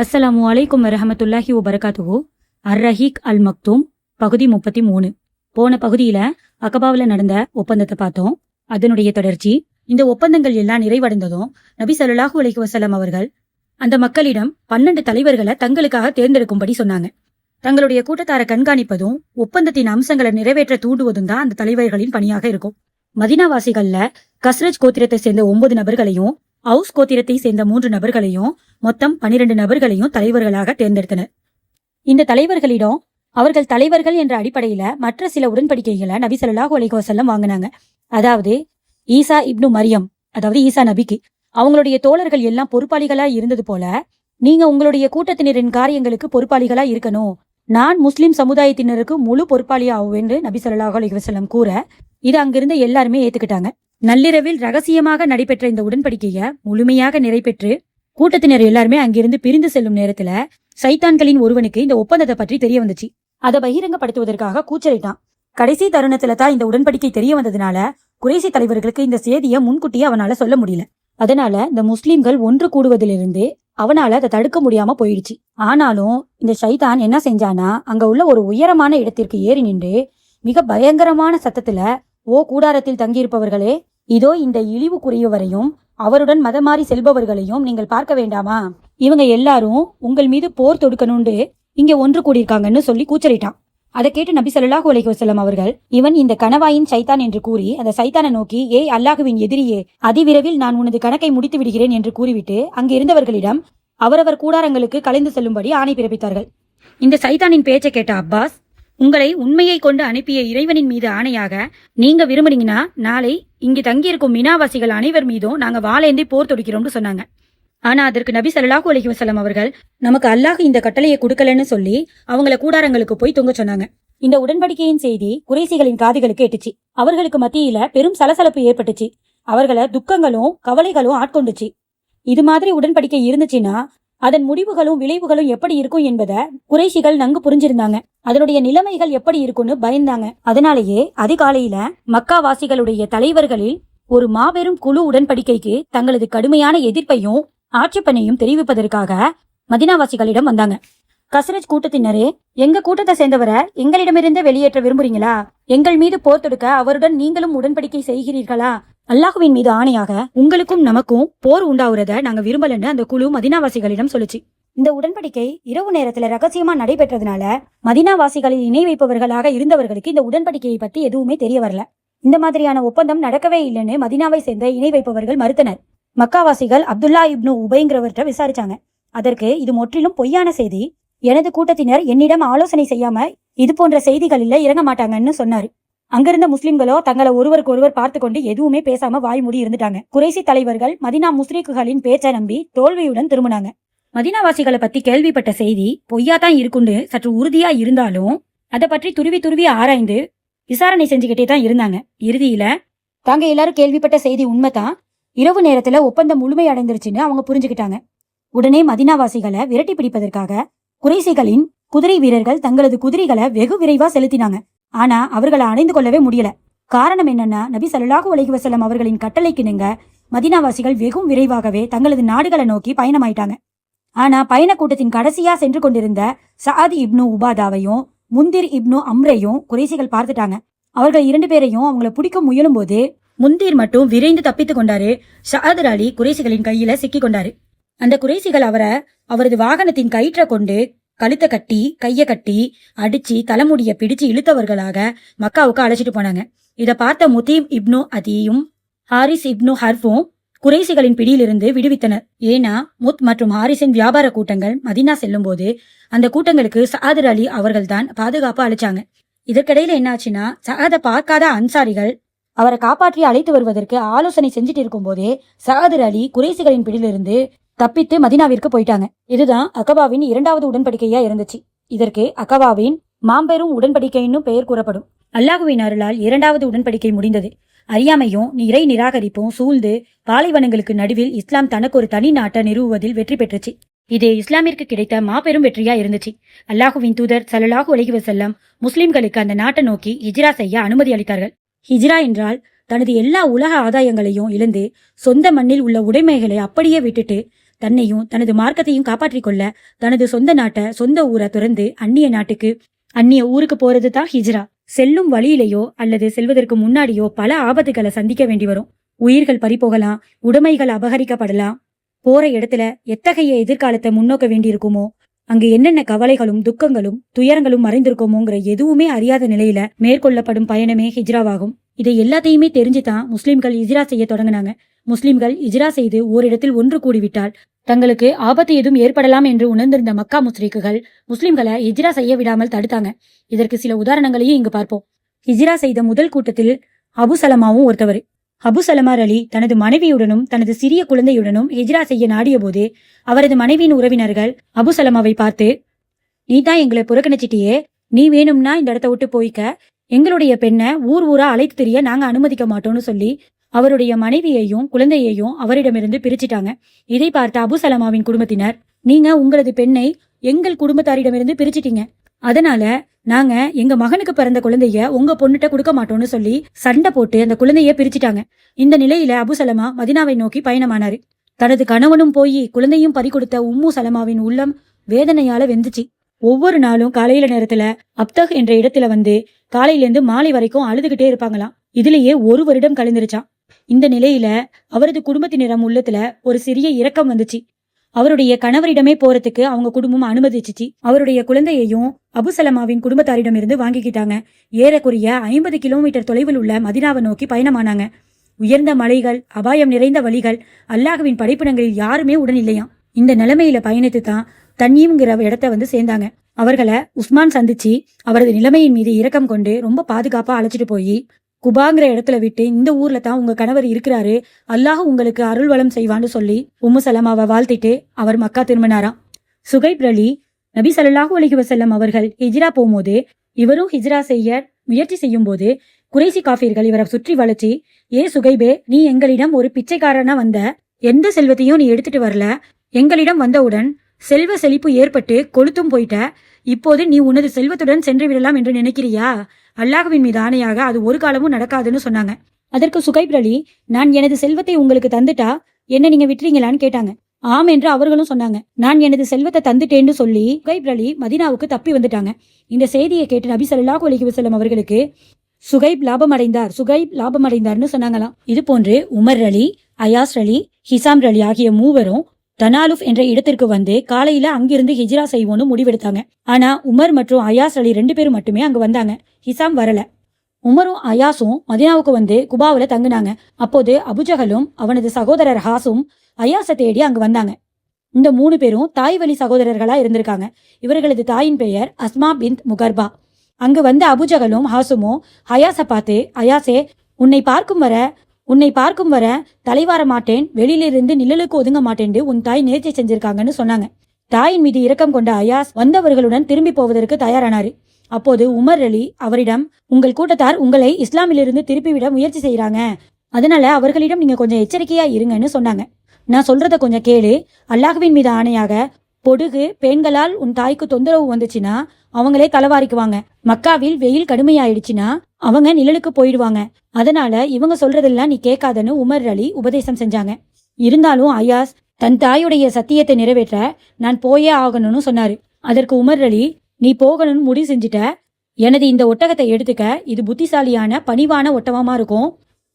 அஸ்ஸலாமு அலைக்கும் வரஹமத்துல்லாஹி வபரகாத்துஹு. அர்-ரஹீக் அல் மக்தூம் பகுதி 33. போன பகுதியில அகபாவில் நடந்த ஒப்பந்தத்தை பார்த்தோம். அதனுடைய தொடர்ச்சி. இந்த ஒப்பந்தங்கள் எல்லாம் நிறைவடைந்ததும் நபி ஸல்லல்லாஹு அலைஹி வஸல்லம் அவர்கள் அந்த மக்களிடம் 12 தலைவர்களை தங்களுக்காக தேர்ந்தெடுக்கும்படி சொன்னாங்க. தங்களுடைய கூட்டத்தார கண்காணிப்பதும் ஒப்பந்தத்தின் அம்சங்களை நிறைவேற்ற தூண்டுவதும் தான் அந்த தலைவர்களின் பணியாக இருக்கும். மதீனாவாசிகள்ல கஸ்ரஜ் கோத்திரத்தை சேர்ந்த 9 நபர்களையும், அவுஸ் கோத்திரத்தை சேர்ந்த 3 நபர்களையும், மொத்தம் 12 நபர்களையும் தலைவர்களாக தேர்ந்தெடுத்தனர். இந்த தலைவர்களிடம் அவர்கள் தலைவர்கள் என்ற அடிப்படையில மற்ற சில உடன்படிக்கைகளை நபி ஸல்லல்லாஹு அலைஹி வஸல்லம் வாங்கினாங்க. அதாவது ஈசா இப்னு மரியம், அதாவது ஈசா நபிக்கு அவங்களுடைய தோழர்கள் எல்லாம் பொறுப்பாளிகளா இருந்தது போல நீங்க உங்களுடைய கூட்டத்தினரின் காரியங்களுக்கு பொறுப்பாளிகளா இருக்கணும், நான் முஸ்லிம் சமுதாயத்தினருக்கு முழு பொறுப்பாளியா ஆகும் என்று நபி ஸல்லல்லாஹு அலைஹி வஸல்லம் கூற இது அங்கிருந்த எல்லாருமே ஏத்துக்கிட்டாங்க. நள்ளிரவில் ரகசியமாக நடைபெற்ற இந்த உடன்படிக்கையை முழுமையாக நிறைவேற்று கூட்டத்தினர் எல்லாருமே அங்கிருந்து பிரிந்து செல்லும் நேரத்துல சைத்தான்களின் ஒருவனுக்கு இந்த ஒப்பந்தத்தை பற்றி தெரிய வந்துச்சு. அதை பகிரங்கப்படுத்துவதற்காக கூச்சலிட்டான். கடைசி தருணத்துல தான் இந்த உடன்படிக்கை தெரிய வந்ததுனால குறைசி தலைவர்களுக்கு இந்த செய்தியை முன்கூட்டியே அவனால சொல்ல முடியல. அதனால இந்த முஸ்லிம்கள் ஒன்று கூடுவதிலிருந்து அவனால அதை தடுக்க முடியாம போயிடுச்சு. ஆனாலும் இந்த ஷைத்தான் என்ன செஞ்சானா, அங்க உள்ள ஒரு உயரமான இடத்திற்கு ஏறி நின்று மிக பயங்கரமான சத்தத்துல, ஓ கூடாரத்தில் தங்கியிருப்பவர்களே, இதோ இந்த இழிவுக்குரியவரையும் அவருடன் மதமாறி செல்பவர்களையும் நீங்கள் பார்க்க வேண்டாமா, இவங்க எல்லாரும் உங்கள் மீது போர் தொடுக்கணும்னு இங்க ஒன்று கூடியிருக்காங்கன்னு சொல்லி கூச்சலிட்டான். அதை கேட்டு நபி ஸல்லல்லாஹு அலைஹி வஸல்லம் அவர்கள், இவன் இந்த கணவாயின் சைத்தான் என்று கூறி அந்த சைத்தானை நோக்கி, ஏய் அல்லாஹுவின் எதிரியே, அதிவிரைவில் நான் உனது கணக்கை முடித்து விடுகிறேன் என்று கூறிவிட்டு அங்கு இருந்தவர்களிடம் அவரவர் கூடாரங்களுக்கு கலைந்து செல்லும்படி ஆணை பிறப்பித்தார்கள். இந்த சைத்தானின் பேச்சை கேட்ட அப்பாஸ், உங்களை உண்மையை கொண்டு அனுப்பிய இறைவனின் மீது ஆணையாக நீங்க விரும்புனீங்கன்னா நாளை இங்கு தங்கியிருக்கும் மினாவாசிகள் அனைவர் மீதும் நாங்க வாளேந்தி போர் தொடுக்கிறோம்னு சொன்னாங்க. ஆனா அதற்கு நபி ஸல்லல்லாஹு அலைஹி வஸல்லம் அவர்கள், நமக்கு அல்லாஹ் இந்த கட்டளையை கொடுக்கலன்னு சொல்லி அவங்கள கூடாரங்களுக்கு போய் தூங்க சொன்னாங்க. இந்த உடன்படிக்கையின் செய்தி குறைசிகளின் காதுகளுக்கு எட்டுச்சு. அவர்களுக்கு மத்தியில பெரும் சலசலப்பு ஏற்பட்டுச்சு. அவர்களை துக்கங்களும் கவலைகளும் ஆட்கொண்டுச்சு. இது மாதிரி உடன்படிக்கை இருந்துச்சுன்னா அதன் முடிவுகளும் விளைவுகளும் எப்படி இருக்கும் என்பதை குறைஷிகள் நன்கு புரிஞ்சிருந்தாங்க. அதனுடைய நிலைமைகள் எப்படி இருக்கும்னு பயந்தாங்க. அதனாலேயே அதிகாலையில மக்கா வாசிகளுடைய தலைவர்களில் ஒரு மாபெரும் குழு உடன்படிக்கைக்கு தங்களது கடுமையான எதிர்ப்பையும் ஆட்சேபனையும் தெரிவிப்பதற்காக மதீனாவாசிகளிடம் வந்தாங்க. கஸ்ரஜ் கூட்டத்தினரே, எங்க கூட்டத்தை சேர்ந்தவரை எங்களிடமிருந்து வெளியேற்ற விரும்புறீங்களா? எங்கள் மீது போர் தொடுக்க அவருடன் நீங்களும் உடன்படிக்கை செய்கிறீர்களா? அல்லாஹுவின் மீது ஆணையாக உங்களுக்கும் நமக்கும் போர் உண்டாகிறத நாங்க விரும்பலன்னு அந்த குழு மதீனாவாசிகளிடம் சொல்லுச்சு. இந்த உடன்படிக்கை இரவு நேரத்துல ரகசியமா நடைபெற்றதுனால மதீனாவாசிகளில் இணை வைப்பவர்களாக இருந்தவர்களுக்கு இந்த உடன்படிக்கையை பத்தி எதுவுமே தெரிய வரல. இந்த மாதிரியான ஒப்பந்தம் நடக்கவே இல்லைன்னு மதீனாவை சேர்ந்த இணை வைப்பவர்கள் மறுத்தனர். மக்காவாசிகள் அப்துல்லா இப்னு உபைங்கிறவர்கிட்ட விசாரிச்சாங்க. அதற்கு இது முற்றிலும் பொய்யான செய்தி, எனது கூட்டத்தினர் என்னிடம் ஆலோசனை செய்யாம இது போன்ற செய்திகளில் இறங்க மாட்டாங்கன்னு சொன்னாரு. அங்கிருந்த முஸ்லிம்களோ தங்களை ஒருவருக்கு ஒருவர் பார்த்து கொண்டு எதுவுமே பேசாம வாய் மூடி இருந்துட்டாங்க. குறைசி தலைவர்கள் மதீனா முஸ்ரிக்குகளின் பேச்சை நம்பி தோல்வியுடன் திரும்பினாங்க. மதீனாவாசிகளை பத்தி கேள்விப்பட்ட செய்தி பொய்யாதான் இருக்குன்னு சற்று உறுதியா இருந்தாலும் அதை பற்றி துருவி ஆராய்ந்து விசாரணை செஞ்சுக்கிட்டே தான் இருந்தாங்க. இறுதியில தாங்க எல்லாரும் கேள்விப்பட்ட செய்தி உண்மைதான், இரவு நேரத்துல ஒப்பந்தம் முழுமை அடைந்துருச்சுன்னு அவங்க புரிஞ்சுக்கிட்டாங்க. உடனே மதீனாவாசிகளை விரட்டி பிடிப்பதற்காக குறைசிகளின் குதிரை வீரர்கள் தங்களது குதிரைகளை வெகு விரைவா செலுத்தினாங்க. ஆனா அவர்களை அடைந்து கொள்ளவே முடியல. காரணம் என்னன்னா, நபி ஸல்லல்லாஹு அலைஹி வஸல்லம் அவர்களின் கட்டளைக்கு நீங்க மதீனாவாசிகள் வெகு விரைவாகவே தங்களது நாடுகளை நோக்கி பயணமாயிட்டாங்க. ஆனா பயண கூட்டத்தின் கடைசியா சென்று கொண்டிருந்த சஅத் இப்னு உபாதாவையும் முந்திர் இப்னு அம்ரையும் குறைசிகள் பார்த்துட்டாங்க. அவர்கள் 2 பேரையும் அவங்கள பிடிக்க முயலும் போது முந்திர் மட்டும் விரைந்து தப்பித்து கொண்டாரு. ஷஅத் அலி குறைசிகளின் கையில சிக்கி கொண்டாரு. அந்த குறைசிகள் அவரது வாகனத்தின் கயிற்றை கொண்டு கழுத்தை கட்டி கைய கட்டி அடிச்சு தலைமுடிய பிடிச்சு இழுத்தவர்களாக மக்காவுக்கு அழைச்சிட்டு போனாங்க. இதை பார்த்த முத்தீம் இப்னு அதியும் ஹாரிஸ் இப்னு ஹர்ஃபும் குறைசிகளின் பிடியிலிருந்து விடுவித்தனர். ஏன்னா முத் மற்றும் ஹாரிஸின் வியாபார கூட்டங்கள் மதீனா செல்லும் போது அந்த கூட்டங்களுக்கு சஅத் அலி அவர்கள் தான் பாதுகாப்பு அளிச்சாங்க. இதற்கிடையில என்னாச்சுன்னா, சஅதை பார்க்காத அன்சாரிகள் அவரை காப்பாற்றி அழைத்து வருவதற்கு ஆலோசனை செஞ்சுட்டு இருக்கும் போதே சஅத் அலி குறைசிகளின் பிடியிலிருந்து தப்பித்து மதீனாவிற்கு போயிட்டாங்க. இதுதான் அகபாவின் 2வது உடன்படிக்கையா இருந்துச்சு. இதற்கு அகபாவின் மாம்பெரும் உடன்படிக்கைன்னு பெயர் கூறப்படும். அல்லாஹுவின் அருளால் 2வது உடன்படிக்கை முடிந்தது. அறியாமையும் இறை நிராகரிப்பும் சூழ்ந்து பாலைவனங்களுக்கு நடுவில் இஸ்லாம் தனக்கு ஒரு தனி நாட்டை நிறுவுவதில் வெற்றி பெற்றுச்சு. இது இஸ்லாமிற்கு கிடைத்த மாபெரும் வெற்றியா இருந்துச்சு. அல்லாஹுவின் தூதர் ஸல்லல்லாஹு அலைஹி வஸல்லம் முஸ்லிம்களுக்கு அந்த நாட்டை நோக்கி ஹிஜ்ரா செய்ய அனுமதி அளித்தார்கள். ஹிஜ்ரா என்றால் தனது எல்லா உலக ஆதாயங்களையும் இழந்து சொந்த மண்ணில் உள்ள உடைமைகளை அப்படியே விட்டுட்டு தன்னையும் தனது மார்க்கத்தையும் காப்பாற்றிக் கொள்ள தனது சொந்த நாட்டை சொந்த ஊரை துறந்து அந்நிய ஊருக்கு போறது தான் ஹிஜ்ரா. செல்லும் வழியிலேயோ அல்லது செல்வதற்கு முன்னாடியோ பல ஆபத்துகளை சந்திக்க வேண்டி வரும். உயிர்கள் பறிபோகலாம், உடைமைகள் அபகரிக்கப்படலாம். போற இடத்துல எத்தகைய எதிர்காலத்தை முன்னோக்க வேண்டியிருக்குமோ, அங்கு என்னென்ன கவலைகளும் துக்கங்களும் துயரங்களும் மறைந்திருக்குமோங்கிற எதுவுமே அறியாத நிலையில மேற்கொள்ளப்படும் பயணமே ஹிஜ்ராவாகும். இதை எல்லாத்தையுமே தெரிஞ்சுதான் முஸ்லிம்கள் ஹிஜ்ரா செய்ய தொடங்கினாங்க. முஸ்லிம்கள் ஹிஜ்ரா செய்து ஓரிடத்தில் ஒன்று கூடிவிட்டால் தங்களுக்கு ஆபத்து எதுவும் ஏற்படலாம் என்று உணர்ந்திருந்த மக்கா முஸ்ரிக்குகள் முஸ்லிம்களை ஹிஜ்ரா செய்ய விடாமல் தடுத்தாங்க. இதற்கு சில உதாரணங்களையும் இங்கு பார்ப்போம். ஹிஜ்ரா செய்த முதல் கூட்டத்தில் அபு சலமாவும் ஒருத்தவர். அபு சலமார் அலி தனது மனைவியுடனும் தனது சிறிய குழந்தையுடனும் ஹிஜ்ரா செய்ய நாடிய போது அவரது மனைவியின் உறவினர்கள் அபு சலமாவை பார்த்து, நீ தான் எங்களை புறக்கணிச்சிட்டியே, நீ வேணும்னா இந்த இடத்த விட்டு போய்க்க, எங்களுடைய பெண்ணை ஊர் ஊரா அழைத்து தெரிய நாங்க அனுமதிக்க மாட்டோம்னு சொல்லி அவருடைய மனைவியையும் குழந்தையையும் அவரிடமிருந்து பிரிச்சிட்டாங்க. இதை பார்த்த அபு சலமாவின் குடும்பத்தினர், நீங்க உங்களது பெண்ணை எங்கள் குடும்பத்தாரிடமிருந்து பிரிச்சிட்டீங்க, அதனால நாங்க எங்க மகனுக்கு பிறந்த குழந்தைய உங்க பொண்ணுட்ட கொடுக்க மாட்டோம்னு சொல்லி சண்டை போட்டு அந்த குழந்தைய பிரிச்சிட்டாங்க. இந்த நிலையில அபு சலமா மதினாவை நோக்கி பயணமானாரு. தனது கணவனும் போய் குழந்தையும் பறி கொடுத்த உம்மு சலமாவின் உள்ளம் வேதனையால வெந்துச்சு. ஒவ்வொரு நாளும் காலையில நேரத்துல அப்தக் என்ற இடத்துல வந்து காலையிலேருந்து மாலை வரைக்கும் அழுதுகிட்டே இருப்பாங்களாம். இதுலயே 1 வருடம் கழிந்துருச்சான். இந்த நிலையில அவரது குடும்பத்தினரம் உள்ளத்துல ஒரு சிறிய இரக்கம் வந்துச்சு. அவருடைய கணவரிடமே போறதுக்கு அவங்க குடும்பம் அனுமதிச்சிச்சு. அவருடைய குழந்தையையும் அபு சலமாவின் குடும்பத்தாரிடமிருந்து வாங்கிக்கிட்டாங்க. ஏறக்குறைய 50 கிலோமீட்டர் தொலைவில் உள்ள மதினாவை நோக்கி பயணமானாங்க. உயர்ந்த மலைகள், அபாயம் நிறைந்த வழிகள், அல்லாஹ்வின் படைப்பினங்களில் யாருமே உடன் இல்லையாம். இந்த நிலைமையில பயணித்து தான் தன்யீம்ங்கிற இடத்த வந்து சேர்ந்தாங்க. அவர்களை உஸ்மான் சந்திச்சு அவரது நிலைமையின் மீது இரக்கம் கொண்டு ரொம்ப பாதுகாப்பா அழைச்சிட்டு போய் குபாங்கிற இடத்துல விட்டு, இந்த ஊர்ல தான் உங்க கணவர் இருக்கிறாரு, அல்லாஹ் உங்களுக்கு அருள் வளம் செய்வான்னு சொல்லி உம்மு சலமாவை வாழ்த்திட்டு அவர் மக்கா திரும்பினாராம். சுகைப் அலி நபி ஸல்லல்லாஹு அலைஹி வஸல்லம் அவர்கள் ஹிஜ்ரா போகும்போது இவரும் ஹிஜ்ரா செய்ய முயற்சி செய்யும் போது குறைசி காஃபிர்கள் இவரை சுற்றி வளைச்சி, ஏ சுகைபே, நீ எங்களிடம் ஒரு பிச்சைக்காரனா வந்த, எந்த செல்வத்தையும் நீ எடுத்துட்டு வரல, எங்களிடம் வந்தவுடன் செல்வ செழிப்பு ஏற்பட்டு கொளுத்தும் போயிட்ட, இப்போது நீ உனது செல்வத்துடன் சென்று விடலாம் என்று நினைக்கிறியா? அல்லாஹ்வின் மீது ஆணையாக அது ஒரு காலமும் நடக்காதுன்னு சொன்னாங்க. அதற்கு சுகைப் அலி, நான் எனது செல்வத்தை உங்களுக்கு தந்துட்டா என்ன நீங்க விட்டுறீங்களான்னு கேட்டாங்க. ஆம் என்று அவர்களும் சொன்னாங்க. நான் எனது செல்வத்தை தந்துட்டேன்னு சொல்லி சுகைப் அலி மதீனாவுக்கு தப்பி வந்துட்டாங்க. இந்த செய்தியை கேட்டு நபி ஸல்லல்லாஹு அலைஹி வஸல்லம் அவர்களுக்கு சுகைப் லாபம் அடைந்தார்னு சொன்னாங்களாம். இது போன்று உமர் அலி, அயாஸ் அலி, ஹிசாம் அலி ஆகிய மூவரும் தனாலுஃப் என்ற இடத்திற்கு வந்து காலையில அங்கிருந்து ஹிஜ்ரா செய்வோன்னு முடிவெடுத்தாங்க. ஆனா உமர் மற்றும் அயாஸ் அலி 2 பேரும் மட்டுமே அங்க வந்தாங்க. ஹிசாம் வரல. உமரும் அயாஸும் மதினாவுக்கு வந்து குபாவுல தங்குனாங்க. அப்போது அபுஜஹலும் அவனது சகோதரர் ஹாசும் அயாஸை தேடி அங்கு வந்தாங்க. இந்த 3 பேரும் தாய் வழி சகோதரர்களா இருந்திருக்காங்க. இவர்களது தாயின் பெயர் அஸ்மா பின்த் முகர்பா. அங்கு வந்த அபுஜஹலும் ஹாசுமும் அயாஸை பார்த்து, அயாஸே, உன்னை பார்க்கும் வர தலைவார மாட்டேன், வெளியிலிருந்து நிழலுக்கு ஒதுங்க மாட்டேன்னு உன் தாய் நேர்ச்சி செஞ்சிருக்காங்கன்னு சொன்னாங்க. தாயின் மீது இரக்கம் கொண்ட அயாஸ் வந்தவர்களுடன் திரும்பி போவதற்கு தயாரானாரு. அப்போது உமர் அலி அவரிடம், உங்கள் கூட்டத்தார் உங்களை இஸ்லாமிலிருந்து திருப்பிவிட முயற்சி செய்யறாங்க, அதனால அவர்களிடம் நீங்க கொஞ்சம் எச்சரிக்கையா இருங்கன்னு சொன்னாங்க. நான் சொல்றத கொஞ்சம் கேளு. அல்லாஹ்வின் மீது ஆணையாக, பொடுகு பெண்களால் உன் தாய்க்கு தொந்தரவு வந்துச்சுன்னா அவங்களே தலைவாரிக்குவாங்க. மக்காவில் வெயில் கடுமையாயிடுச்சுன்னா அவங்க நிழலுக்கு போயிடுவாங்க. அதனால இவங்க சொல்றதெல்லாம் நீ கேட்காதன்னு உமர் அலி உபதேசம் செஞ்சாங்க. இருந்தாலும் அயாஸ் தன் தாயுடைய சத்தியத்தை நிறைவேற்ற நான் போயே ஆகணும்னு சொன்னாரு. அதற்கு உமர் அலி, நீ போகணும்னு முடிவு செஞ்சுட்ட, எனது இந்த ஒட்டகத்தை எடுத்துக்க, இது புத்திசாலியான பணிவான ஒட்டகமா இருக்கும்,